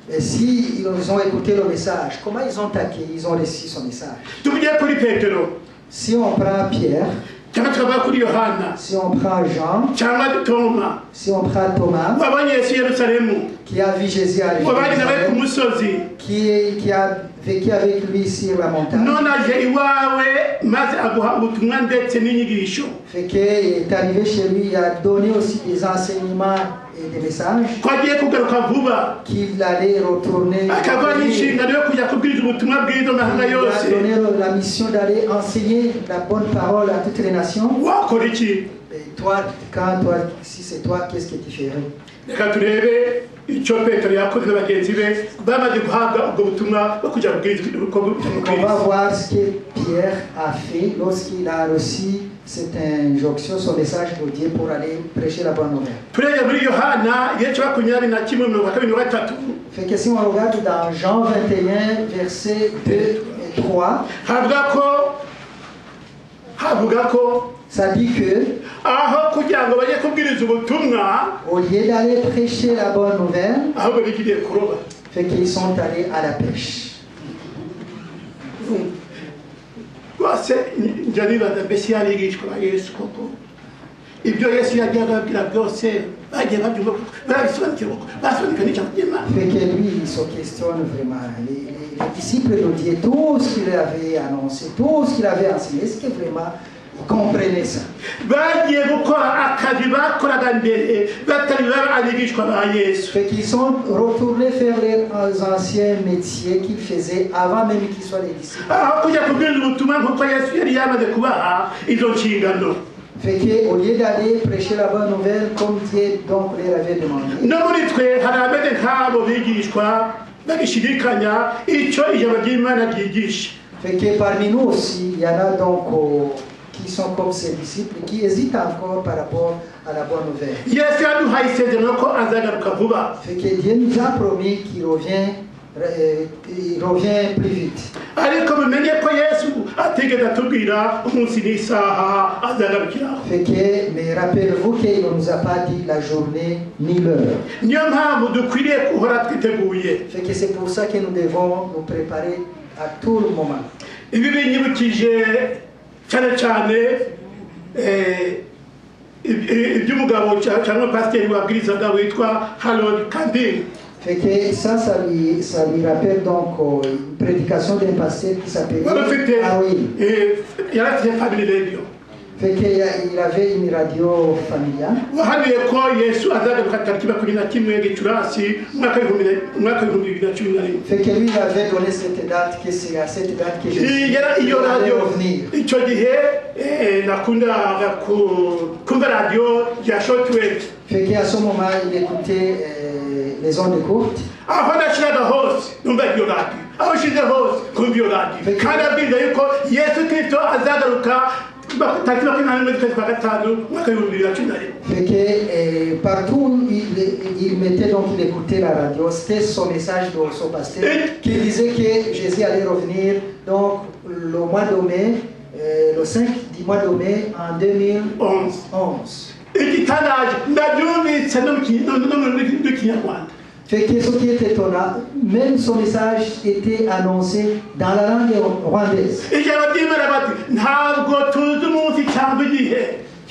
Et si ils ont écouté le message, comment ils ont accueilli, ils ont reçu son message? tuvuge kuri Petero Si on prend Pierre, cyangwa tukavuga kuri Yohana si on prend Jean, cyangwa Toma si on prend Thomas, wabonye Yesu i Yerusalemu, qui a vu Jésus à wabanye nawe ku Jérusalem, musozi, qui a vécu avec lui sur la montagne, none aje iwawe maze aguha ubutumwa ndetse n'inyigisho. fait qu'il est arrivé chez lui, il a donné aussi des enseignements et des messages, ko agiye kugaruka vuba qu'il allait retourner. akaguha n'inshingano yo kujya kubwiriza ubutumwa bwiza amahanga Il a yose. donné la mission d'aller enseigner la bonne parole à toutes les nations. wakora iki? Et toi, si c'est toi, qu'est-ce que tu ferais? reka turebe icyo Petero yakoze na bagenzi be bamaze guhabwa ubwo butumwa bwo kujya kubwiriza. On va voir ce que Pierre a fait lorsqu'il a reçu cette injonction, son message de Dieu pour aller prêcher la bonne nouvelle. turebe muri Yohana igice cya 21:23 Fait que si on regarde dans Jean 21, versets 2 et 3, havuga ko ça dit que aho kugira ngo bajye kubwiriza ubutumwa au lieu d'aller prêcher la bonne nouvelle, ahubwo bigiriye kuroba. fait qu'ils sont allés à la pêche. rwose njya nibaza mbese yarigishwa ba Yesu koko ibyo Yesu yagiye ababwira byose bagiye babyumva barabisobanukirwa basobanukirwa n'ijambo ry'Imana. Fait que lui, il se questionne vraiment. Les disciples de Dieu, tout ce qu'il avait annoncé, tout ce qu'il avait enseigné, est-ce que vraiment ils comprenaient ça? bagiye gukora akazi bakoraga mbere batari baba abigishwa ba Yesu. Fait qu'ils sont retournés faire leurs anciens métiers qu'ils faisaient avant même qu'ils soient les disciples. aho kujya kubwiriza ubutumwa nk'uko Yesu yari yamaze kubaha izo nshingano. Fait qu'au lieu d'aller prêcher la bonne nouvelle comme Dieu donc leur avait demandé, no muri twe hari abameze nk'abo bigishwa bagishidikanya icyo ijambo ry'Imana ryigisha. fait que parmi nous aussi, il y en a donc qui sont comme ces disciples qui hésitent encore par rapport à la bonne nouvelle. Yesu yaduhaye isezerano ko azagaruka vuba. Fait que Dieu nous a promis qu'il revient plus vite. ariko mumenye ko Yesu ategeka atubwira umunsi n'isaha azagarukiraho. Fait que, mais rappelez-vous qu'il ne nous a pas dit la journée ni l'heure. niyo mpamvu dukwiriye guhora twiteguye. Fait que c'est pour ça que nous devons nous préparer à tout le moment. ibi binyibukije cyane cyane iby'umugabo cyangwa pasiteri wabwirizaga witwa Harold Kanding. Fait que ça lui rappelle donc une prédication d'un pasteur qui s'appelait Arwin. yari afite family radio. Fait qu'il avait une radio familiale. wahanuye ko Yesu azagaruka tariki 21 Gicurasi umwaka w'ibihumbi bibiri na cumi na rimwe. Fait que lui il avait donné cette date, que c'est à cette date que Jésus iyo allait radio revenir. icyo gihe nakundaga kumva radio ya shortwave. Fait qu'à ce moment il écoutait les ondes courtes. aho nashyiraga hose numva iyo radio aho nshyize hose kumva iyo radio kandi abwiriza yuko Yesu Kristo azagaruka tariki 21 z'ukwezi kwa gatanu umwaka w'ibihumbi bibiri na cumi na rimwe. Fait que partout où il mettait donc il écoutait la radio, c'était son message de son pasteur qui disait que Jésus allait revenir donc le mois de mai, le 5 du mois de mai en 2011. igitangaje ndabyumvise no mu Kinyarwanda. Fait que ce qui est étonnant, même son message était annoncé dans la langue rwandaise. ijambo ry'Imana bati ntabwo tuzi umunsi cyangwa igihe.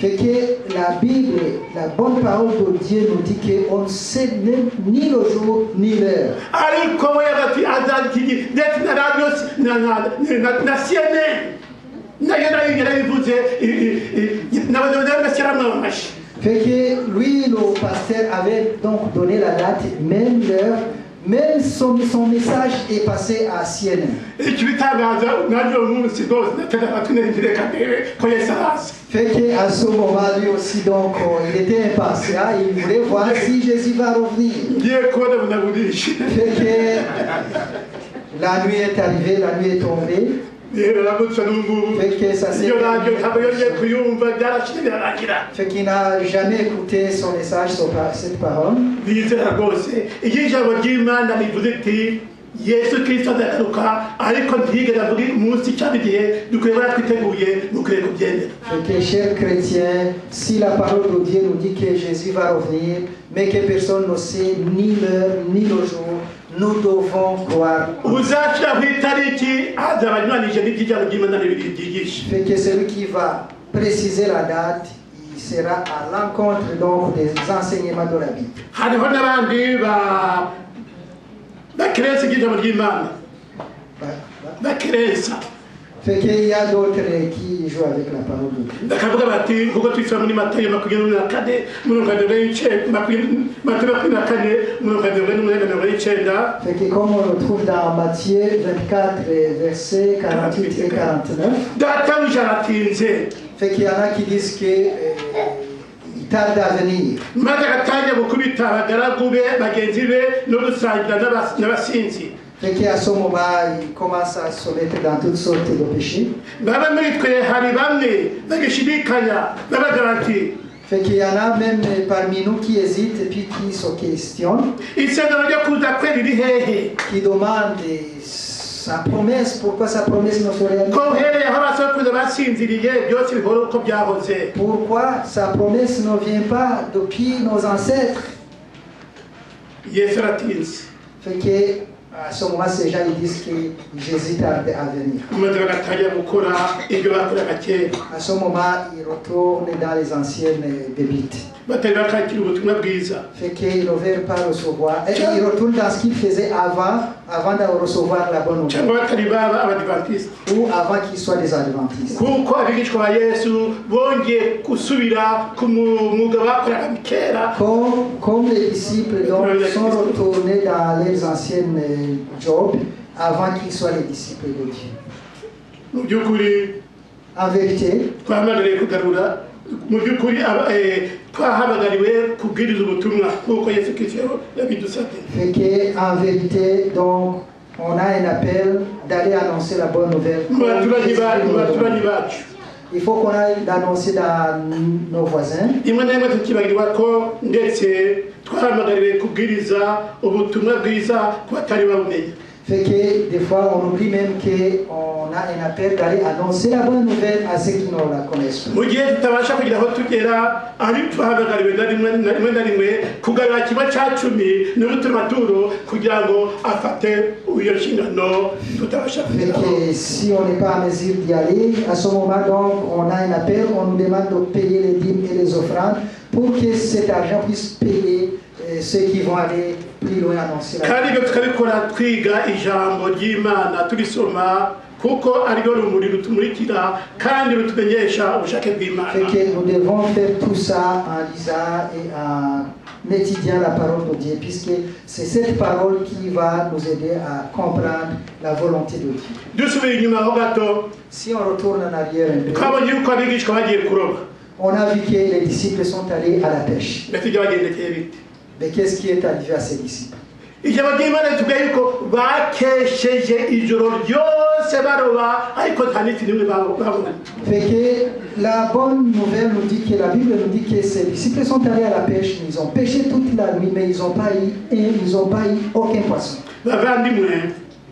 Fait que la Bible, la bonne parole de Dieu nous dit qu'on ne sait même ni le jour ni l'heure. ariko we yagati azakigi ndetse na radio na CNN nayo yarabivuze n'abashyiramo amashi. Fait que lui, le pasteur, avait donc donné la date, même l'heure, même son message est passé à CNN. Ikibitangaza nabyo umunsi rwose nataka tunendireka ko yesaras. Fait qu'à ce moment, lui aussi, donc, il était impatient, il voulait voir si Jésus va revenir. Fait que la nuit est arrivée, la nuit est tombée. Fait que ça s'est fait qu'il n'a jamais écouté son message, cette parole. Yesu Kristo azagaruka ariko ntigeze avuga umunsi cyangwa igihe dukwiye kuba twiteguye dukwiye kubyemera. Fait que chers chrétiens, si la parole de Dieu nous dit que Jésus va revenir, mais que personne ne sait ni l'heure ni le jour, nous devons croire. Uzashira ku itariki azabanywanije n'ijambo ry'Imana ryigisha. Fait que celui qui va préciser la date, il sera à l'encontre donc des enseignements de la Bible. Hariho n'abandi bakerensa ijambo ry'Imana bakerensa. Fait qu'il y a d'autres qui jouent avec la parole de Dieu. Bakavuga bati kuko twisoma muri Matayo 24:24 Fait que comme on le trouve dans Matthieu 24, versets 48 et 49. data ujaratinze. Fait qu'il y en a qui disent que il tarde à venir. maze agatangira gukubita abagaragu be bagenzi be no gusangira n'abasinzi. Fait qu'à ce moment, il commence à se mettre dans toutes sortes de péchés. baba muri twe hari bamwe bagishidikanya n'abagaranti. Fait qu'il y en a même parmi nous qui hésitent et puis qui se questionnent, isezerano ryo kuza kwe riri hehe qui demandent sa promesse, pourquoi sa promesse ne se réalise ko pas? uhereye aho abasokuruza basinziriye byose bihora uko byahoze. Pourquoi sa promesse ne vient pas depuis nos ancêtres? Yesu aratinze. Fait que à ce moment, ces gens ils disent que Jésus tarde à venir. maze bagatangira gukora ibyo bakoraga kera À ce moment, ils retournent dans les anciennes bébites. batari bakakira ubutumwa bwiza. Fait qu'ils ne veulent pas recevoir. Et ils retournent dans ce qu'ils faisaient avant de recevoir la bonne nouvelle. cyangwa batari baba abadivantisite Ou avant qu'ils soient des adventistes. kuko abigishwa ba Yesu bongeye gusubira ku mwuga bakoraga kera. Comme les disciples donc, sont retournés dans les anciennes jobs avant qu'ils soient les disciples de Dieu. mu by'ukuri En vérité, twahamagariwe kugarura mu by'ukuri twahamagariwe kubwiriza ubutumwa nk'uko Yesu Kristo yabidusabye. fait qu'en vérité, donc, on a un appel d'aller annoncer la bonne nouvelle. mu baturanyi bacu Il faut qu'on aille l'annoncer dans nos voisins. rimwe na rimwe tukibagirwa ko ndetse twahamagariwe kubwiriza ubutumwa bwiza ku batari babumenya. Fait que des fois, on oublie même qu'on a un appel d'aller annoncer la bonne nouvelle à ceux qui ne la connaissent pas. mu gihe tutabasha kugira aho tugera ari twahamagariwe na rimwe kugarura kimwe cya cumi n'utumaturo kugira ngo afate iyo nshingano tutabasha Fait kugeraho. que si on n'est pas en mesure d'y aller, à ce moment donc, on a un appel, on nous demande de payer les dîmes et les offrandes pour que cet argent puisse payer ceux qui vont aller plus loin annoncer la kandi ibyo tukabikora twiga ijambo ry'Imana turisoma kuko ariryo rumuri rutumurikira kandi rutumenyesha ubushake bw'Imana. Fait que nous devons faire tout ça en lisant et en étudiant la parole de Dieu, puisque c'est cette parole qui va nous aider à comprendre la volonté de Dieu. dusubiye inyuma ho gato Si on retourne en arrière un peu, twabonye yuko abigishwa bagiye kuroba on a vu que les disciples sont allés à la pêche. mbese ibyo bagendekeye bite. Mais qu'est-ce qui est arrivé à ces disciples? ijambo ry'Imana ritubwira yuko bakesheje ijoro ryose baroba ariko nta n'iki n'imwe babona. Fait que la bonne nouvelle nous dit que la Bible nous dit que ces disciples sont allés à la pêche, ils ont pêché toute la nuit, mais ils n'ont pas eu aucun poisson. bavandimwe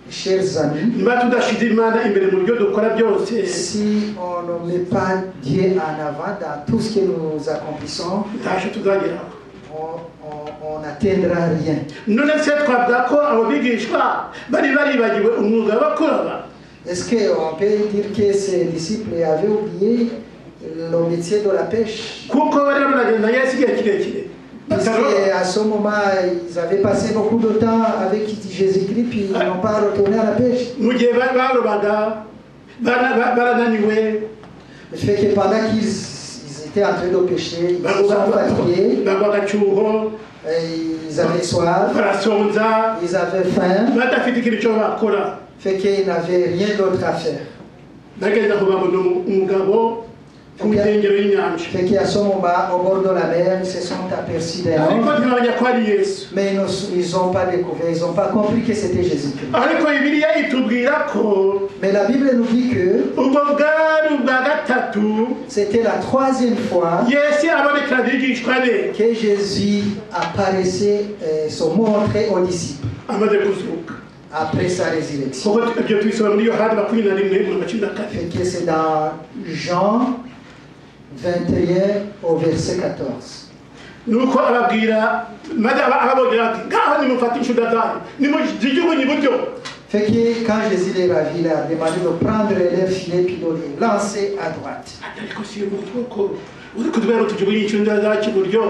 Chers amis, niba tudashize Imana imbere mu byo dukora byose si on ne met pas Dieu en avant dans tout ce que nous accomplissons, ntacyo tuzageraho. on n'atteindra rien. none se twavuga ko abo bigishwa bari baribagiwe umwuga wo kuroba? Est-ce qu'on peut dire que ces disciples avaient oublié le métier de la pêche. kuko bari baragenda Yesu igihe kirekire Parce qu'à ce moment, ils avaient passé beaucoup de temps avec Jésus-Christ, puis ils n'ont pas retourné à la pêche. mu gihe barobaga barananiwe Le fait que pendant qu'ils étaient en train de pêcher, ils se sont fatigués, bagwa agacuho et ils avaient soif, barasonza ils avaient faim, badafite ikintu cyo bakora fait qu'ils n'avaient rien d'autre à faire. bagenda kubabona umugabo ku nkengero y'inyanja Fait qu'à ce moment, au bord de la mer, ils se sont aperçus d'un ariko homme, ntibamenya ko ari Yesu mais ils n'ont pas découvert, ils n'ont pas compris que c'était Jésus-Christ. ariko Bibiliya itubwira ko Mais la Bible nous dit que ubwo bwari ubwa gatatu c'était la troisième fois Yesu abonekera abigishwa be que Jésus apparaissait, se montrait aux disciples amaze kuzuka après sa résurrection. kuko ibyo tubisoma muri Yohana 21:14 Fait que c'est dans Jean 21 au verset 14. nuko ababwira maze ababwira ati ngaho nimufate inshuda zanyu nimuzijugunye iburyo Fait que quand Jésus les a vus, il a demandé de prendre leurs filets puis de les lancer à droite. ariko si uko uri kutubwira tujugunye inshuda zacu iburyo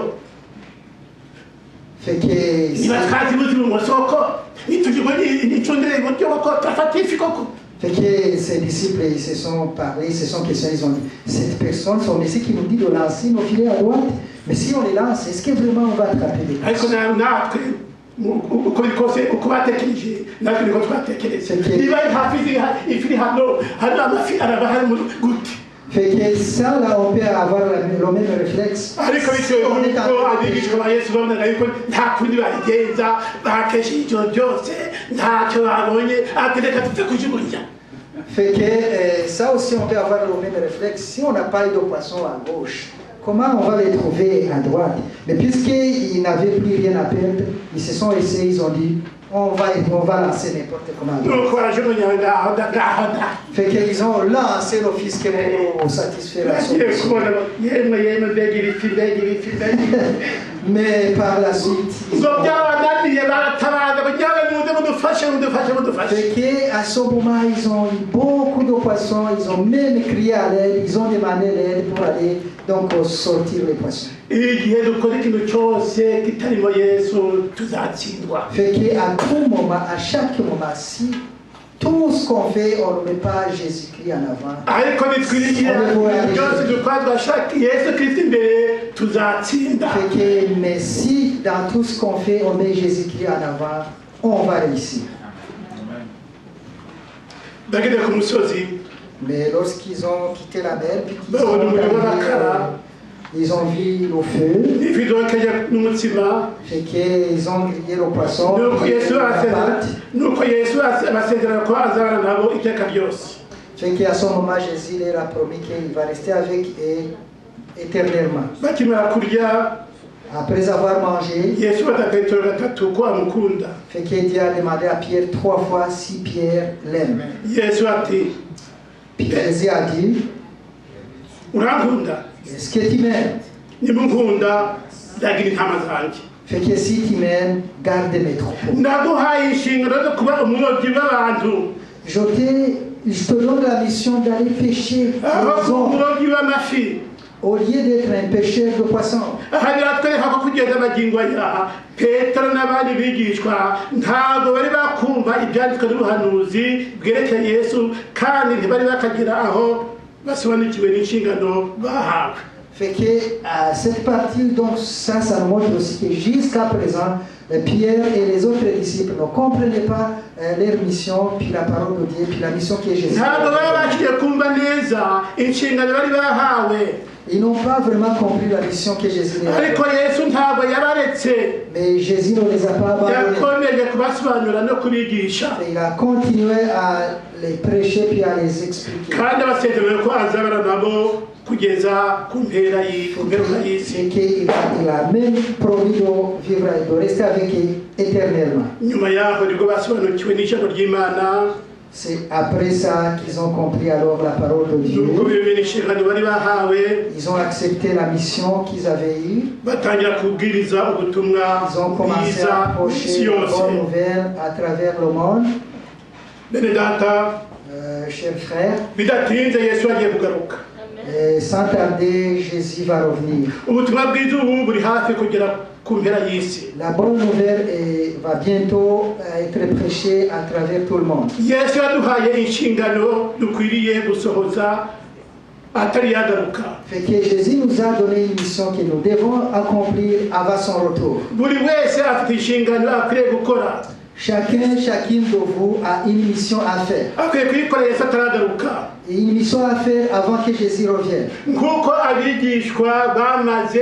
Fait que niba twazi buzi mu masoko nitujugunye inshuda iburyo koko turafata ifi koko. Fait que ces disciples, ils se sont parlé, ils se sont questionnés, ils ont dit, cette personne, son messie qui nous dit de lancer nos filets à droite, mais si on les lance, est-ce que vraiment on va attraper des ariko poissons? natwe uko biri kose uko batekereje natwe niko twatekereza niba hafi ifi iri hano amafi araba hari gute. Fait que ça, là, on peut avoir le même réflexe. ariko bitewe n'uko abigishwa ba Yesu babonaga yuko nta kundi babigenza bakesha ijoro ryose ntacyo babonye ati reka tupfe kujugunya. Fait que ça aussi, on peut avoir le même réflexe. Si on n'a pas eu de poisson à gauche, comment on va les trouver à droite? Mais puisqu'ils n'avaient plus rien à perdre, ils se sont essayés, ils ont dit, on va lancer n'importe comment à droite. nuko barajugunya ngaho ngaho Fait qu'ils ont lancé le fisc pour satisfaire la bagiye source. kubona yemwe mbega ibifi Mais par la suite, ngo byabananiye baratabaza bagira muze mudufashe. fait qu'à ce moment, ils ont eu beaucoup de poissons, ils ont même crié à l'aide, ils ont demandé l'aide pour aller donc sortir les poissons. igihe dukora ikintu cyose kitarimo Yesu tuzatsindwa. Fait qu'à tout moment, à chaque moment, si tout ce qu'on fait, on ne met pas Jésus-Christ en avant, ariko nitwirigira byose dukora twashaka Yesu Kristo imbere tuzatsinda. fait que, mais si dans tout ce qu'on fait, on met Jésus-Christ en avant, on va réussir. bageze ku musozi Mais lorsqu'ils ont quitté la mer, puis qu'ils Ben, sont on nous arrivés, verra. ils ont vu le feu, ifi dokeje n'umutsima fait qu'ils ont grillé le poisson, nuko ils ont Yesu mis la pâte. abasezerana ko azabana nabo iteka ryose. Fait qu'à ce moment, Jésus leur a promis qu'il va rester avec eux éternellement. bakimara kurya Après avoir mangé, Yesu bata Petero gatatu ko amukunda. fait que Dieu a demandé à Pierre 3 fois si Pierre l'aime. Yesu ati Puis Jésus a dit, urankunda est-ce que tu m'aimes? nimunkunda ndagira intama zanjye. Fait que si tu m'aimes, garde mes troupeaux. ndaguhaye inshingano zo kuba umurobyi bw'abantu Je te donne la mission d'aller pêcher aho les kuba hommes umurobyi w'amafi. au lieu d'être un pêcheur de poissons. aha biratwereka ko kugeza magingo aya Petero n'abandi bigishwa ntabwo bari bakumva ibyanditswe n'ubuhanuzi bwerekeye Yesu kandi ntibari bakagira aho basobanukiwe n'inshingano bahawe. Fait que cette partie, donc ça nous montre aussi que jusqu'à présent, Pierre et les autres disciples ne comprenaient pas leur mission, puis la parole de Dieu, puis la mission que Jésus a ntabwo bari donnée. bakiye kumva neza inshingano bari bahawe. Ils n'ont pas vraiment compris la mission que Jésus leur a ariko donnée. Yesu ntabwo yabaretse Mais Jésus ne les a pas abandonnés. yakomeje kubasobanurira no kubigisha Il a continué à les prêcher puis à les expliquer. kandi abasezerano ko azabana nabo kugeza ku mpera y'isi. C'est qu'il a même promis de vivre et de rester avec eux éternellement. nyuma yaho nibwo basobanukiwe n'ijambo ry'Imana. C'est après ça qu'ils ont compris alors la parole de Dieu. nuko bemera inshingano bari bahawe Ils ont accepté la mission qu'ils avaient eue. batangira kubwiriza ubutumwa Ils ont commencé bwiza à isi approcher la yose. bonne nouvelle à travers le monde. bene data Chers frères, bidatinze Yesu agiye kugaruka. Sans tarder, Jésus va revenir. ubutumwa bwiza ubu buri hafi kugera ku mpera y'isi. La bonne nouvelle va bientôt être prêchée à travers tout le monde. Yesu yaduhaye inshingano dukwiriye gusohoza atari yagaruka. Fait que Jésus nous a donné une mission que nous devons accomplir avant son retour. buri wese afite inshingano akwiriye gukora. Chacune de vous a une mission à faire. akwiye kuyikorera Yesu ataragaruka. Et une mission à faire avant que Jésus revienne. nk'uko abigishwa bamaze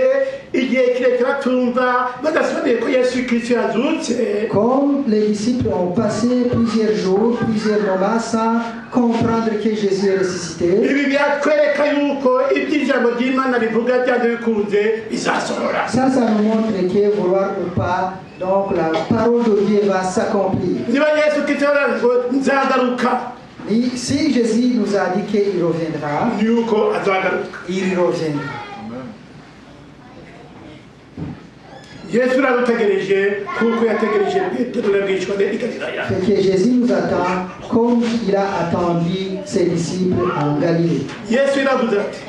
igihe kirekire batumva badasobanuye ko Yesu Kristo yazutse. Comme les disciples ont passé plusieurs jours, plusieurs moments sans comprendre que Jésus est ressuscité. ibi byatwereka yuko iby'ijambo ry'Imana bivuga byanze bikunze bizasohora. Ça nous montre que vouloir ou pas, donc la parole de Dieu va s'accomplir. niba Yesu Kristo yaravuze ngo nzagaruka, Et si Jésus nous a dit qu'il reviendra, yuko azagaruka. il reviendra. Yesu aradutegereje kuko yategereje Petero n'abigishwa be i Galilaya. Fait que Jésus nous attend comme il a attendu ses disciples en Galilée. Yesu yaravuze ati,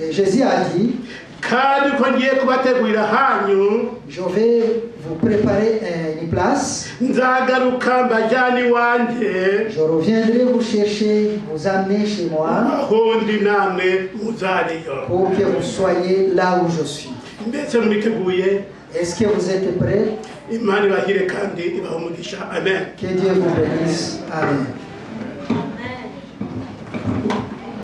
Et Jésus a dit, kandi ko ngiye kubategurira hanyu, je vais vous préparer une place. nzagaruka mbajyane iwanjye, Je reviendrai vous chercher, vous amener chez moi aho ndi namwe muzareyo. pour que vous soyez là où je suis. Mbese mwiteguye? Est-ce que vous êtes prêts? Imana ibahire kandi ibahe umugisha. Amen. Que Dieu vous bénisse. Amen.